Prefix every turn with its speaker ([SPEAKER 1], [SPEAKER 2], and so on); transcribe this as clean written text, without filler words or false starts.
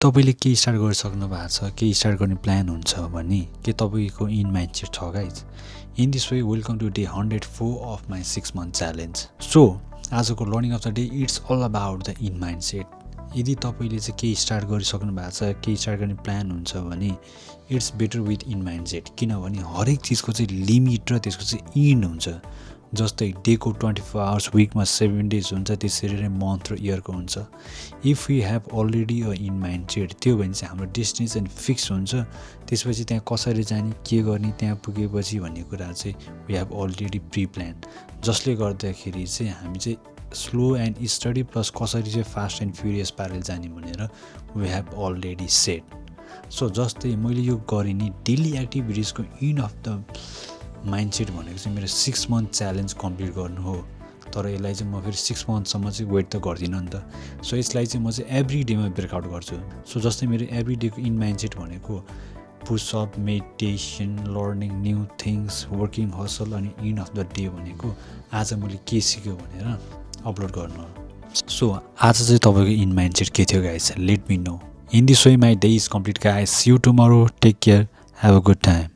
[SPEAKER 1] तपाईले केही स्टार्ट गरिसक्नु भएको छ, केही स्टार्ट गर्ने प्लान हुन्छ भने के तपाईँको इन माइन्डसेट छ guys? In this way welcome to day 104 of my 6 month challenge. So आजको learning of the day it's all about the in mindset. यदि तपाईँले चाहिँ केही स्टार्ट गरिसक्नु भएको छ, केही स्टार्ट गर्ने प्लान हुन्छ भने it's better with in mindset. किनभने हरेक चिजको चाहिँ लिमिट र त्यसको चाहिँ इन्ड हुन्छ। जस्तै डेको 24 hours, विकमा 7 days हुन्छ, त्यसरी नै मन्थ र इयरको हुन्छ। If you have already a in mindset, त्यो भने चाहिँ हाम्रो डेस्टिनेसन फिक्स हुन्छ। त्यसपछि त्यहाँ कसरी जाने, के गर्ने, त्यहाँ पुगेपछि भन्ने कुरा चाहिँ we have already pre plan. जसले गर्दाखेरि चाहिँ हामी चाहिँ स्लो एन्ड स्टडी प्लस कसरी चाहिँ फास्ट एन्ड फ्युरियस पारेर जाने भनेर we have already set. So जस्तै मैले यो गरेँ नि, डेली एक्टिभिटिजको इन अफ द माइन्डसेट भनेको चाहिँ मेरो 6 month च्यालेन्ज कम्प्लिट गर्नु हो। तर यसलाई चाहिँ म फेरि 6 monthसम्म चाहिँ वेट त गर्दिनँ नि त। सो यसलाई चाहिँ म चाहिँ एभ्री डेमा ब्रेकआउट गर्छु। सो जस्तै मेरो एभ्री डेको इन माइन्डसेट भनेको push-up, meditation, learning new things, working hustle, अनि इन अफ द डे भनेको आज मैले के सिक्यो भनेर अपलोड गर्नु हो। सो आज चाहिँ तपाईँको इन माइन्डसेट के थियो guys? Let me know. In this way my day is complete guys. See you tomorrow. Take care. Have a good time.